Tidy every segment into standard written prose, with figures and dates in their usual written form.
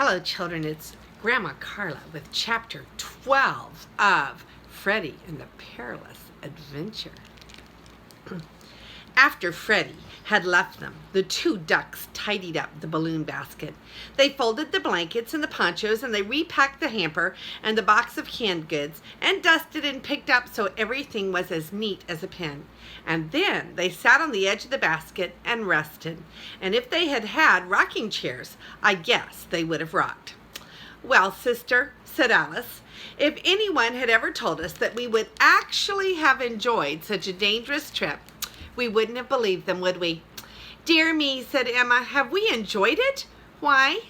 Hello, children. It's Grandma Carla with Chapter 12 of Freddy and the Perilous Adventure. After Freddy had left them, the two ducks tidied up the balloon basket. They folded the blankets and the ponchos, and they repacked the hamper and the box of canned goods, and dusted and picked up so everything was as neat as a pin. And then they sat on the edge of the basket and rested. And if they had had rocking chairs, I guess they would have rocked. "Well, sister," said Alice, "if anyone had ever told us that we would actually have enjoyed such a dangerous trip, we wouldn't have believed them, would we?" "Dear me," said Emma, "have we enjoyed it? Why,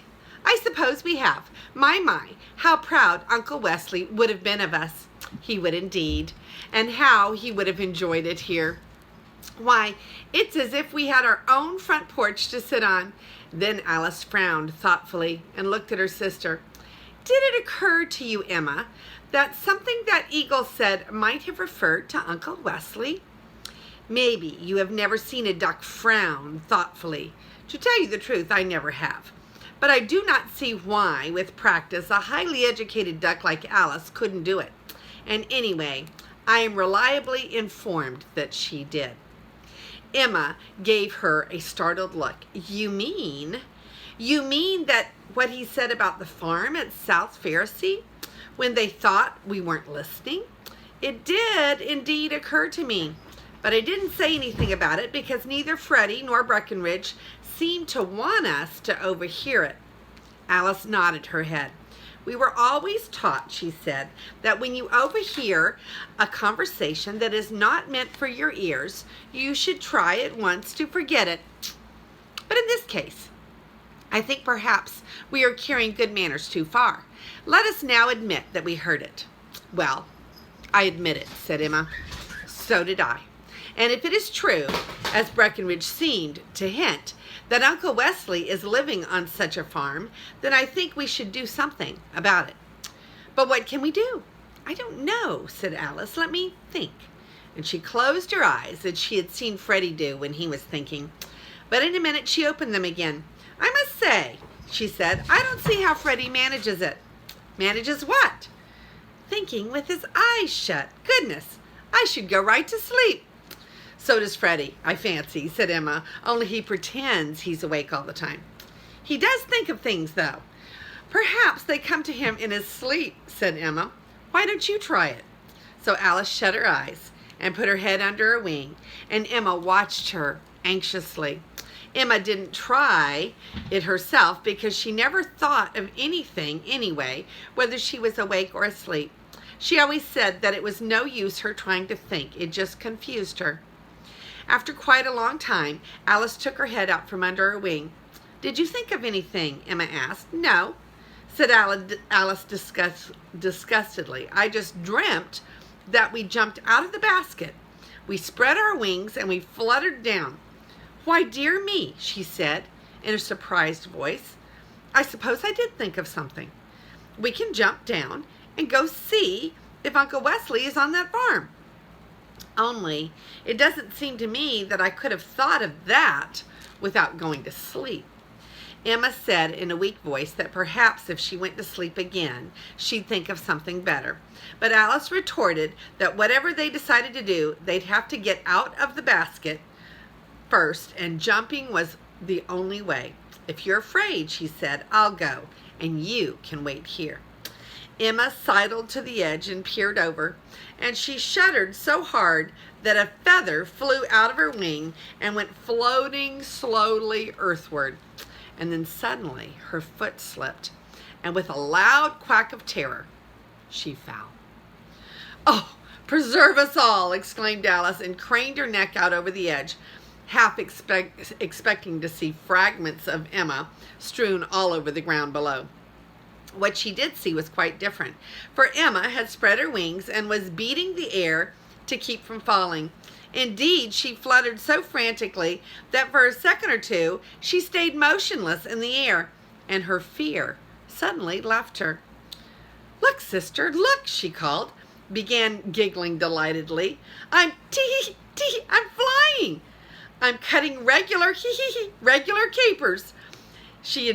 I suppose we have. My, how proud Uncle Wesley would have been of us." "He would indeed. And how he would have enjoyed it here. Why, it's as if we had our own front porch to sit on." Then Alice frowned thoughtfully and looked at her sister. "Did it occur to you, Emma, that something that eagle said might have referred to Uncle Wesley?" "Maybe you have never seen a duck frown thoughtfully. To tell you the truth, I never have. But I do not see why, with practice, a highly educated duck like Alice couldn't do it. And anyway, I am reliably informed that she did." Emma gave her a startled look. You mean that what he said about the farm at South Pharisee, when they thought we weren't listening?" "It did indeed occur to me, but I didn't say anything about it because neither Freddy nor Breckenridge seemed to want us to overhear it." Alice nodded her head. "We were always taught," she said, "that when you overhear a conversation that is not meant for your ears, you should try at once to forget it. But in this case, I think perhaps we are carrying good manners too far. Let us now admit that we heard it." "Well, I admit it," said Emma. "So did I. And if it is true, as Breckenridge seemed to hint, that Uncle Wesley is living on such a farm, then I think we should do something about it." "But what can we do?" "I don't know," said Alice. "Let me think." And she closed her eyes as she had seen Freddy do when he was thinking. But in a minute she opened them again. "I must say," she said, "I don't see how Freddy manages it." "Manages what?" "Thinking with his eyes shut. Goodness, I should go right to sleep." "So does Freddy, I fancy," said Emma, "only he pretends he's awake all the time." "He does think of things, though." "Perhaps they come to him in his sleep," said Emma. "Why don't you try it?" So Alice shut her eyes and put her head under her wing, and Emma watched her anxiously. Emma didn't try it herself because she never thought of anything anyway, whether she was awake or asleep. She always said that it was no use her trying to think, it just confused her. After quite a long time, Alice took her head out from under her wing. "Did you think of anything?" Emma asked. "No," said Alice disgustedly. "I just dreamt that we jumped out of the basket. We spread our wings and we fluttered down." "Why, dear me," she said in a surprised voice. "I suppose I did think of something. We can jump down and go see if Uncle Wesley is on that farm. Only, it doesn't seem to me that I could have thought of that without going to sleep." Emma said in a weak voice that perhaps if she went to sleep again, she'd think of something better. But Alice retorted that whatever they decided to do, they'd have to get out of the basket first, and jumping was the only way. "If you're afraid," she said, "I'll go, and you can wait here." Emma sidled to the edge and peered over, and she shuddered so hard that a feather flew out of her wing and went floating slowly earthward. And then suddenly her foot slipped, and with a loud quack of terror, she fell. "Oh, preserve us all!" exclaimed Alice, and craned her neck out over the edge, half expecting to see fragments of Emma strewn all over the ground below. What she did see was quite different, for Emma had spread her wings and was beating the air to keep from falling. Indeed, she fluttered so frantically that for a second or two she stayed motionless in the air, and her fear suddenly left her. "Look, sister, look," she called, began giggling delightedly. I'm flying. I'm cutting regular capers." She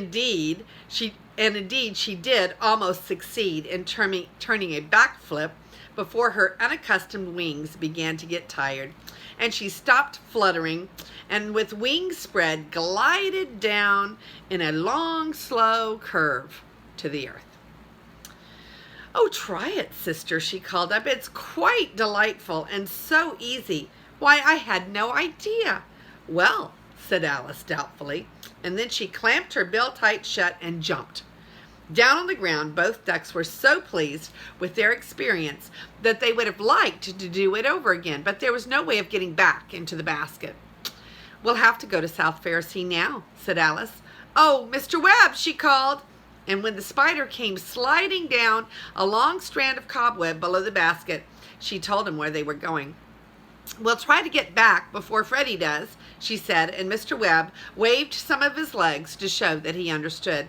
And indeed, she did almost succeed in turning a backflip before her unaccustomed wings began to get tired, and she stopped fluttering and with wings spread glided down in a long, slow curve to the earth. "Oh, try it, sister," she called up. "It's quite delightful and so easy. Why, I had no idea." "Well," said Alice doubtfully, and then she clamped her bill tight shut and jumped. Down on the ground, both ducks were so pleased with their experience that they would have liked to do it over again, but there was no way of getting back into the basket. "We'll have to go to South Pharisee now," said Alice. "Oh, Mr. Webb," she called. And when the spider came sliding down a long strand of cobweb below the basket, she told him where they were going. "We'll try to get back before Freddy does," she said, and Mr. Webb waved some of his legs to show that he understood.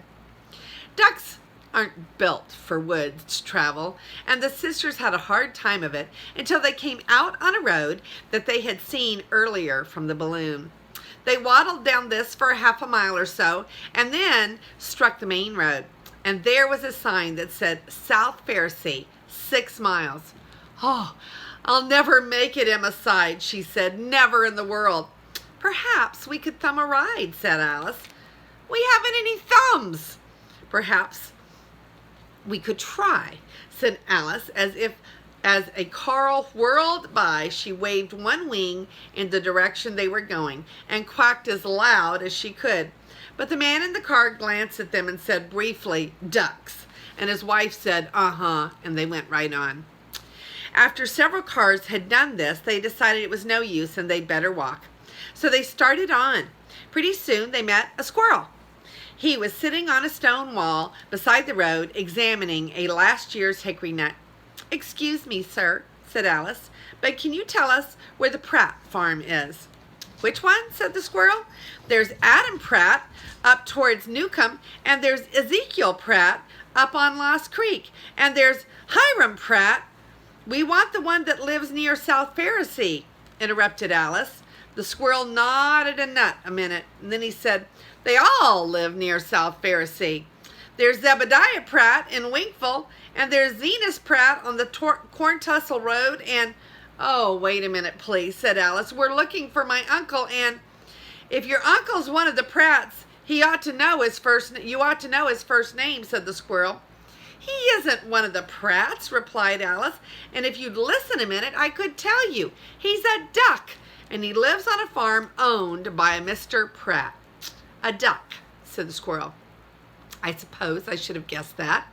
Ducks aren't built for woods travel, and the sisters had a hard time of it until they came out on a road that they had seen earlier from the balloon. They waddled down this for half a mile or so, and then struck the main road, and there was a sign that said South Pharisee, 6 miles. "Oh, I'll never make it," Emma sighed. She said, "Never in the world." "Perhaps we could thumb a ride," said Alice. "We haven't any thumbs." "Perhaps we could try," said Alice, as a car whirled by, she waved one wing in the direction they were going and quacked as loud as she could. But the man in the car glanced at them and said briefly, "Ducks," and his wife said, "Uh-huh," and they went right on. After several cars had done this, they decided it was no use and they'd better walk. So they started on. Pretty soon they met a squirrel. He was sitting on a stone wall beside the road, examining a last year's hickory nut. "Excuse me, sir," said Alice, "but can you tell us where the Pratt farm is?" "Which one?" said the squirrel. "There's Adam Pratt up towards Newcomb, and there's Ezekiel Pratt up on Lost Creek, and there's Hiram Pratt." "We want the one that lives near South Pharisee," interrupted Alice. The squirrel nodded a nut a minute, and then he said, "They all live near South Pharisee. There's Zebediah Pratt in Winkville, and there's Zenas Pratt on the Corn Tussle Road, and—" "Oh, wait a minute, please," said Alice. "We're looking for my uncle, and—" "If your uncle's one of the Pratts, you ought to know his first name," said the squirrel. "He isn't one of the Pratts," replied Alice, "and if you'd listen a minute, I could tell you. He's a duck, and he lives on a farm owned by a Mr. Pratt." "A duck," said the squirrel. "I suppose I should have guessed that.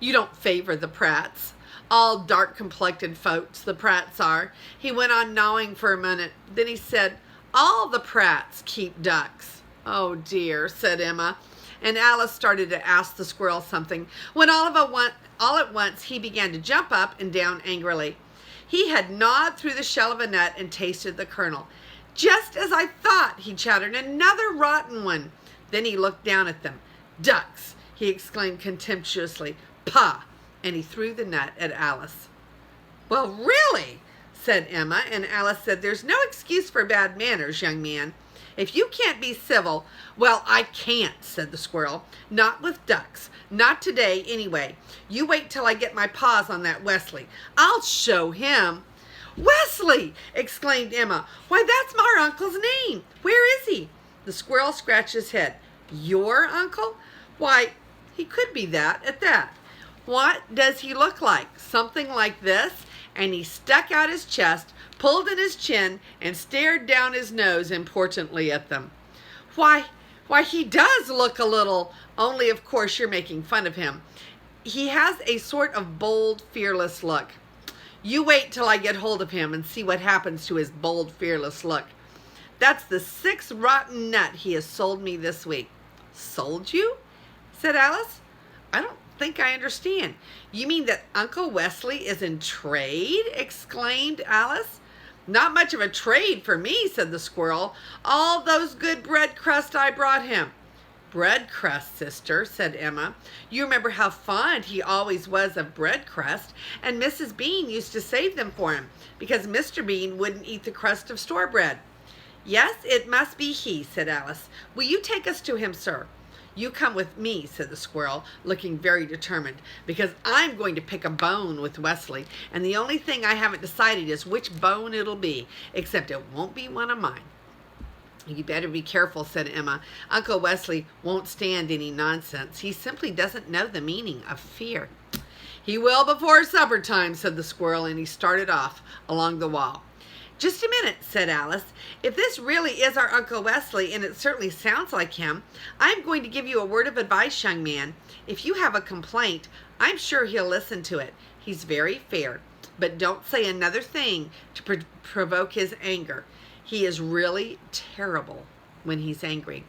You don't favor the Pratts. All dark-complected folks, the Pratts are." He went on gnawing for a minute. Then he said, "All the Pratts keep ducks." "Oh, dear," said Emma. And Alice started to ask the squirrel something, when all at once he began to jump up and down angrily. He had gnawed through the shell of a nut and tasted the kernel. "Just as I thought," he chattered, "another rotten one." Then he looked down at them. "Ducks," he exclaimed contemptuously. "Pah!" And he threw the nut at Alice. "Well, really," said Emma, and Alice said, "There's no excuse for bad manners, young man. If you can't be civil—" "Well, I can't," said the squirrel. "Not with ducks. Not today, anyway. You wait till I get my paws on that Wesley. I'll show him." "Wesley!" exclaimed Emma. "Why, that's my uncle's name. Where is he?" The squirrel scratched his head. "Your uncle? Why, he could be that at that. What does he look like? Something like this?" And he stuck out his chest, pulled in his chin, and stared down his nose importantly at them. Why, he does look a little, only of course you're making fun of him. He has a sort of bold, fearless look. You wait till I get hold of him and see what happens to his bold, fearless look. That's the 6th rotten nut he has sold me this week." "Sold you?" said Alice. "I don't think I understand. You mean that Uncle Wesley is in trade?" exclaimed Alice. "Not much of a trade for me," said the squirrel. "All those good bread crust I brought him." "Bread crust, sister," said Emma. "You remember how fond he always was of bread crust, and Mrs. Bean used to save them for him, because Mr. Bean wouldn't eat the crust of store bread." "Yes, it must be he," said Alice. "Will you take us to him, sir?" You come with me, said the squirrel, looking very determined, because I'm going to pick a bone with Wesley, and the only thing I haven't decided is which bone it'll be, except it won't be one of mine. You better be careful, said Emma. Uncle Wesley won't stand any nonsense. He simply doesn't know the meaning of fear. He will before supper time, said the squirrel, and he started off along the wall. Just a minute, said Alice. If this really is our Uncle Wesley, and it certainly sounds like him, I'm going to give you a word of advice, young man. If you have a complaint, I'm sure he'll listen to it. He's very fair, but don't say another thing to provoke his anger. He is really terrible when he's angry.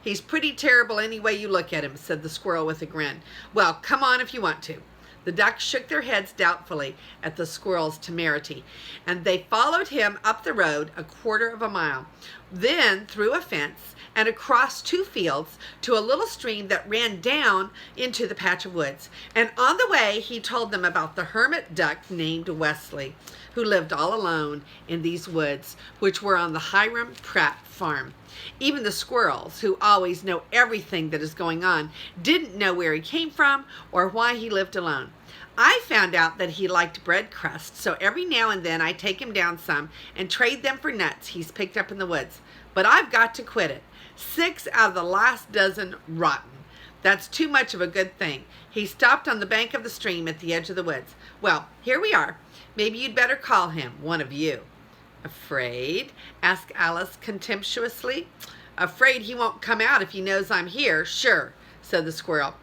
He's pretty terrible any way you look at him, said the squirrel with a grin. Well, come on if you want to. The ducks shook their heads doubtfully at the squirrel's temerity, and they followed him up the road 1/4 mile, then through a fence and across 2 fields to a little stream that ran down into the patch of woods. And on the way, he told them about the hermit duck named Wesley, who lived all alone in these woods, which were on the Hiram Pratt farm. Even the squirrels, who always know everything that is going on, didn't know where he came from or why he lived alone. I found out that he liked bread crust, so every now and then I take him down some and trade them for nuts he's picked up in the woods. But I've got to quit it. 6 out of the last dozen rotten. That's too much of a good thing. He stopped on the bank of the stream at the edge of the woods. Well, here we are. Maybe you'd better call him, one of you. Afraid? Asked Alice contemptuously. Afraid he won't come out if he knows I'm here? Sure, said the squirrel.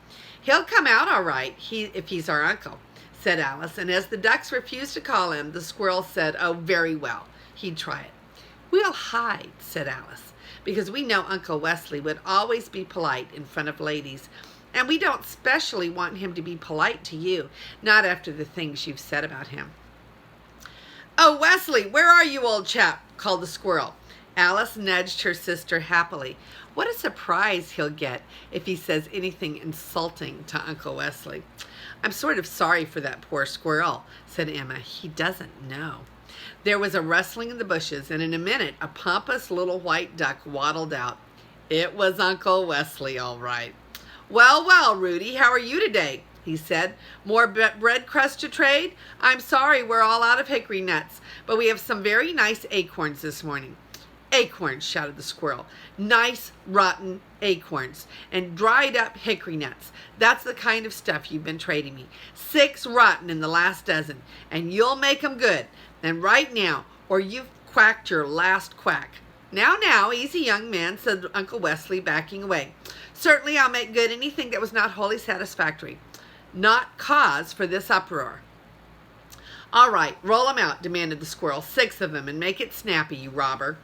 He'll come out all right, if he's our uncle, said Alice. And as the ducks refused to call him, the squirrel said, oh, very well, he'd try it. We'll hide, said Alice, because we know Uncle Wesley would always be polite in front of ladies. And we don't specially want him to be polite to you, not after the things you've said about him. Oh, Wesley, where are you, old chap? Called the squirrel. Alice nudged her sister happily. What a surprise he'll get if he says anything insulting to Uncle Wesley. I'm sort of sorry for that poor squirrel, said Emma. He doesn't know. There was a rustling in the bushes, and in a minute a pompous little white duck waddled out. It was Uncle Wesley, all right. Well, well, Rudy, how are you today? He said. More bread crust to trade? I'm sorry we're all out of hickory nuts, but we have some very nice acorns this morning. Acorns, shouted the squirrel. Nice, rotten acorns and dried up hickory nuts. That's the kind of stuff you've been trading me. 6 rotten in the last dozen, and you'll make 'em good. And right now, or you've quacked your last quack. Now, easy, young man, said Uncle Wesley, backing away. Certainly I'll make good anything that was not wholly satisfactory. Not cause for this uproar. All right, roll 'em out, demanded the squirrel. 6 of them, and make it snappy, you robber.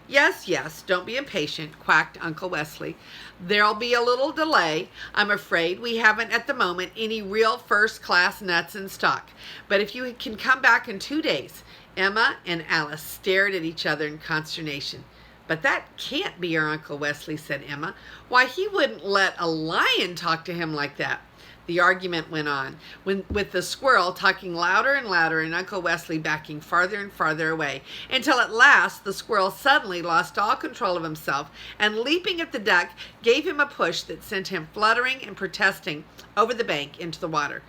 Yes, don't be impatient, quacked Uncle Wesley. There'll be a little delay. I'm afraid we haven't at the moment any real first-class nuts in stock. But if you can come back in 2 days. Emma and Alice stared at each other in consternation. But that can't be our Uncle Wesley, said Emma. Why, he wouldn't let a lion talk to him like that. The argument went on, with the squirrel talking louder and louder and Uncle Wesley backing farther and farther away, until at last the squirrel suddenly lost all control of himself and, leaping at the duck, gave him a push that sent him fluttering and protesting over the bank into the water.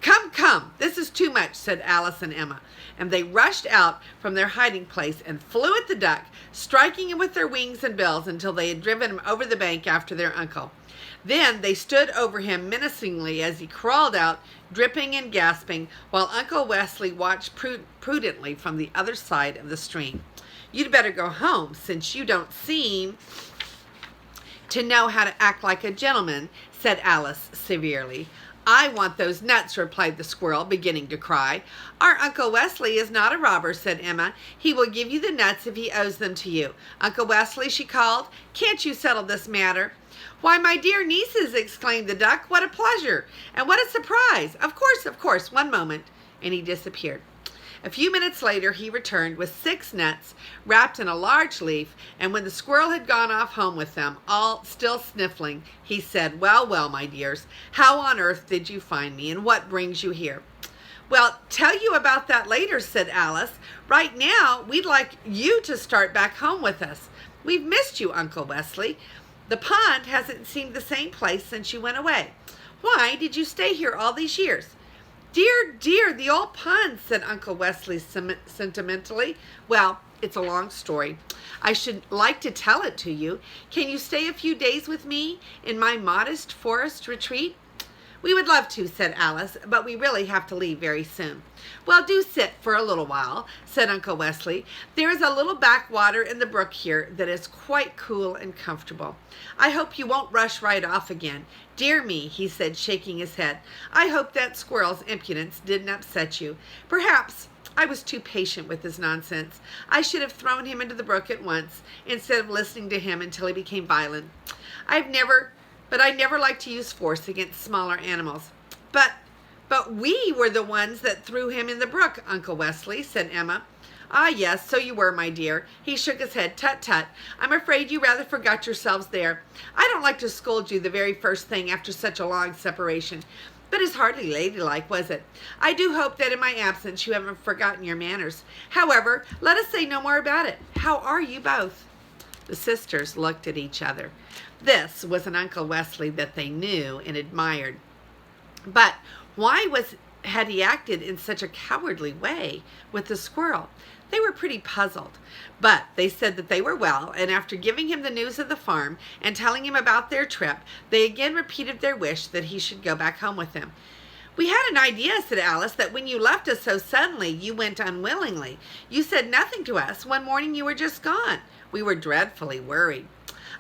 Come, this is too much, said Alice and Emma, and they rushed out from their hiding place and flew at the duck, striking him with their wings and bills until they had driven him over the bank after their uncle. Then they stood over him menacingly as he crawled out, dripping and gasping, while Uncle Wesley watched prudently from the other side of the stream. You'd better go home, since you don't seem to know how to act like a gentleman, said Alice severely. I want those nuts, replied the squirrel, beginning to cry. Our Uncle Wesley is not a robber, said Emma. He will give you the nuts if he owes them to you. Uncle Wesley, she called, can't you settle this matter? Why, my dear nieces, exclaimed the duck. What a pleasure, and what a surprise. Of course, one moment, and he disappeared. A few minutes later he returned with 6 nuts wrapped in a large leaf, and when the squirrel had gone off home with them, all still sniffling, he said, well, my dears, how on earth did you find me, and what brings you here? Well, tell you about that later, said Alice. Right now, we'd like you to start back home with us. We've missed you, Uncle Wesley. The pond hasn't seemed the same place since you went away. Why did you stay here all these years?" "Dear, dear, the old pond," said Uncle Wesley sentimentally. "Well, it's a long story. I should like to tell it to you. Can you stay a few days with me in my modest forest retreat?" "We would love to," said Alice, "but we really have to leave very soon." "Well, do sit for a little while," said Uncle Wesley. "There is a little backwater in the brook here that is quite cool and comfortable. I hope you won't rush right off again. Dear me," he said, shaking his head, "I hope that squirrel's impudence didn't upset you. Perhaps I was too patient with his nonsense. I should have thrown him into the brook at once, instead of listening to him until he became violent. I never like to use force against smaller animals." But we were the ones that threw him in the brook, Uncle Wesley," said Emma. "Ah, yes, so you were, my dear." He shook his head. "Tut, tut. I'm afraid you rather forgot yourselves there. I don't like to scold you the very first thing after such a long separation. But it's hardly ladylike, was it? I do hope that in my absence you haven't forgotten your manners. However, let us say no more about it. How are you both?" The sisters looked at each other. This was an Uncle Wesley that they knew and admired. But why had he acted in such a cowardly way with the squirrel? They were pretty puzzled, but they said that they were well, and after giving him the news of the farm and telling him about their trip, they again repeated their wish that he should go back home with them. "We had an idea," said Alice, "that when you left us so suddenly, you went unwillingly. You said nothing to us. One morning you were just gone. We were dreadfully worried."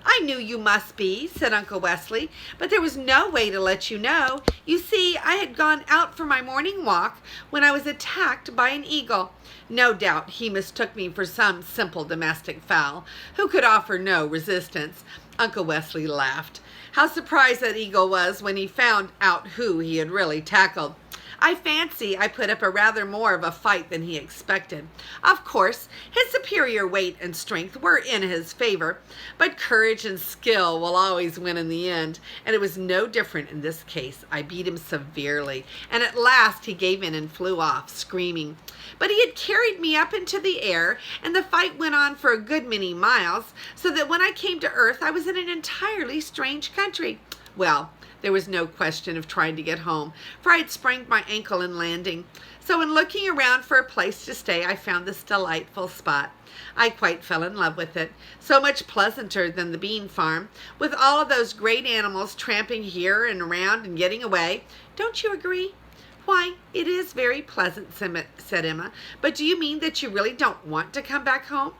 "I knew you must be," said Uncle Wesley, "but there was no way to let you know. You see, I had gone out for my morning walk when I was attacked by an eagle. No doubt he mistook me for some simple domestic fowl who could offer no resistance." Uncle Wesley laughed. How surprised that eagle was when he found out who he had really tackled. "I fancy I put up a rather more of a fight than he expected. Of course, his superior weight and strength were in his favor, but courage and skill will always win in the end, and it was no different in this case. I beat him severely, and at last he gave in and flew off, screaming. But he had carried me up into the air, and the fight went on for a good many miles, so that when I came to earth, I was in an entirely strange country. Well, there was no question of trying to get home, for I had sprained my ankle in landing. So in looking around for a place to stay, I found this delightful spot. I quite fell in love with it. So much pleasanter than the bean farm, with all of those great animals tramping here and around and getting away. Don't you agree?" "Why, it is very pleasant," said Emma. "But do you mean that you really don't want to come back home?"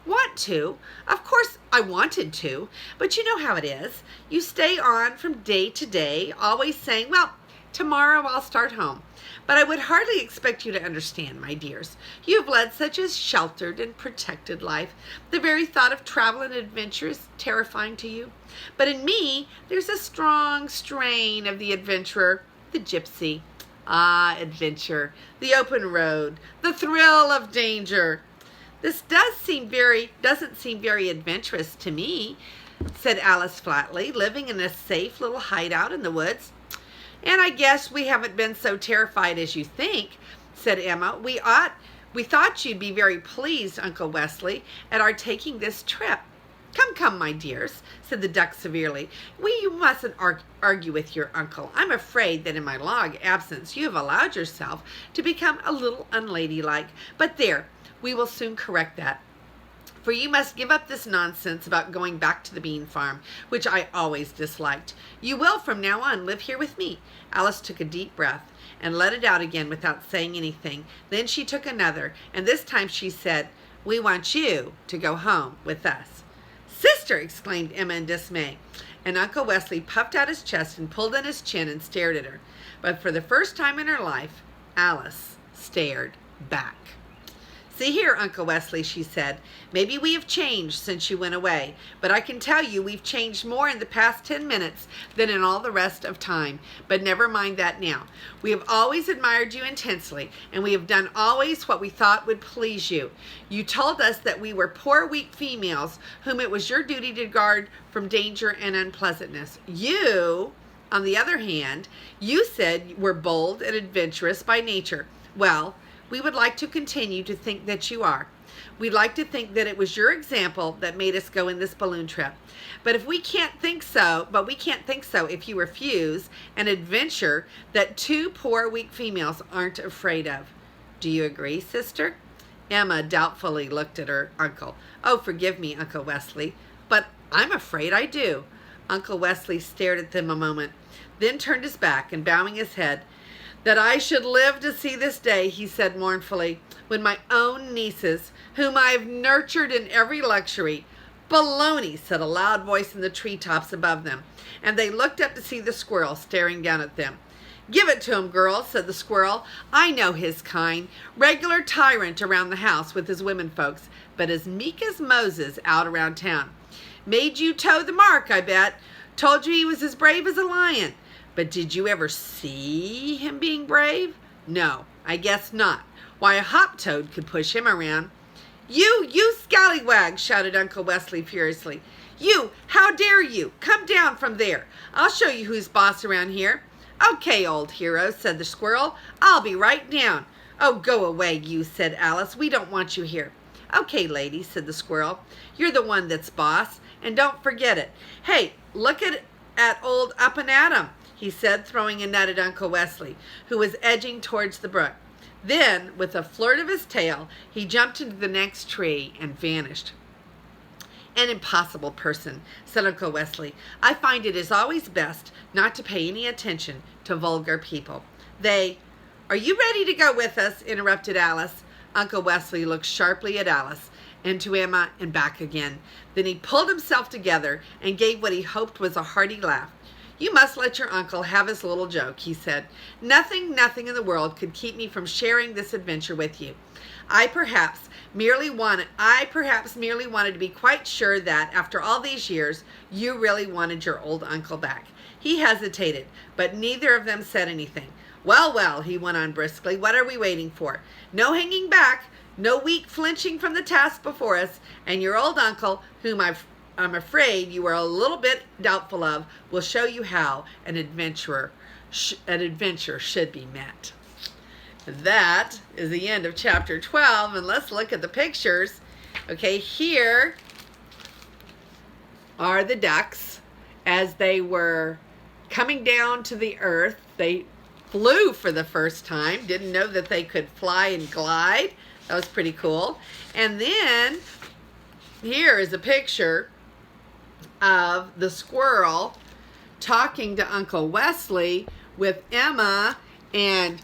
"Want to? Of course I wanted to, but you know how it is. You stay on from day to day, always saying, 'Well, tomorrow I'll start home.' But I would hardly expect you to understand, my dears. You have led such a sheltered and protected life. The very thought of travel and adventure is terrifying to you. But in me, there's a strong strain of the adventurer, the gypsy. Ah, adventure, the open road, the thrill of danger. This doesn't seem very adventurous to me," said Alice flatly, "living in a safe little hideout in the woods." "And I guess we haven't been so terrified as you think," said Emma. We thought you'd be very pleased, Uncle Wesley, at our taking this trip." Come, my dears," said the duck severely. You mustn't argue with your uncle. I'm afraid that in my long absence you have allowed yourself to become a little unladylike. But there, we will soon correct that. For you must give up this nonsense about going back to the bean farm, which I always disliked. You will from now on live here with me." Alice took a deep breath and let it out again without saying anything. Then she took another, and this time she said, "We want you to go home with us." "Sister!" exclaimed Emma in dismay. And Uncle Wesley puffed out his chest and pulled in his chin and stared at her. But for the first time in her life, Alice stared back. "See here, Uncle Wesley," she said, "maybe we have changed since you went away, but I can tell you we've changed more in the past 10 minutes than in all the rest of time. But never mind that now. We have always admired you intensely, and we have done always what we thought would please you. You told us that we were poor, weak females whom it was your duty to guard from danger and unpleasantness. You, on the other hand, you said we're bold and adventurous by nature. Well, we would like to continue to think that you are. We'd like to think that it was your example that made us go in this balloon trip. But we can't think so if you refuse an adventure that two poor, weak females aren't afraid of. Do you agree, sister? Emma doubtfully looked at her uncle. Oh, forgive me, Uncle Wesley, but I'm afraid I do. Uncle Wesley stared at them a moment, then turned his back and bowing his head. That I should live to see this day, he said mournfully, when my own nieces, whom I have nurtured in every luxury. Baloney, said a loud voice in the treetops above them, and they looked up to see the squirrel staring down at them. Give it to him, girls, said the squirrel. I know his kind. Regular tyrant around the house with his women folks, but as meek as Moses out around town. Made you toe the mark, I bet. Told you he was as brave as a lion. But did you ever see him being brave? No, I guess not. Why, a hop toad could push him around. You scallywag, shouted Uncle Wesley furiously. You, how dare you? Come down from there. I'll show you who's boss around here. Okay, old hero, said the squirrel. I'll be right down. Oh, go away, you, said Alice. We don't want you here. Okay, lady, said the squirrel. You're the one that's boss, and don't forget it. Hey, look at old Up and Atom, he said, throwing a nut at Uncle Wesley, who was edging towards the brook. Then, with a flirt of his tail, he jumped into the next tree and vanished. An impossible person, said Uncle Wesley. I find it is always best not to pay any attention to vulgar people. Are you ready to go with us? Interrupted Alice. Uncle Wesley looked sharply at Alice and to Emma and back again. Then he pulled himself together and gave what he hoped was a hearty laugh. You must let your uncle have his little joke, he said. Nothing in the world could keep me from sharing this adventure with you. I perhaps merely wanted to be quite sure that, after all these years, you really wanted your old uncle back. He hesitated, but neither of them said anything. Well, he went on briskly, what are we waiting for? No hanging back, no weak flinching from the task before us, and your old uncle, whom I'm afraid you are a little bit doubtful of, will show you how an adventure should be met. That is the end of chapter 12, and let's look at the pictures. Okay, here are the ducks as they were coming down to the earth. They flew for the first time, didn't know that they could fly and glide. That was pretty cool. And then here is a picture of the squirrel talking to Uncle Wesley with Emma and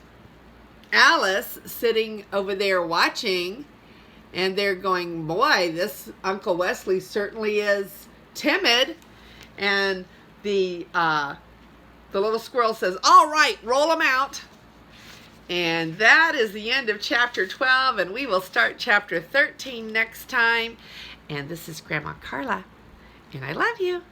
Alice sitting over there watching, and they're going, boy, this Uncle Wesley certainly is timid. And the little squirrel says, all right, roll them out. And that is the end of chapter 12, and we will start chapter 13 next time. And this is Grandma Carla, and I love you.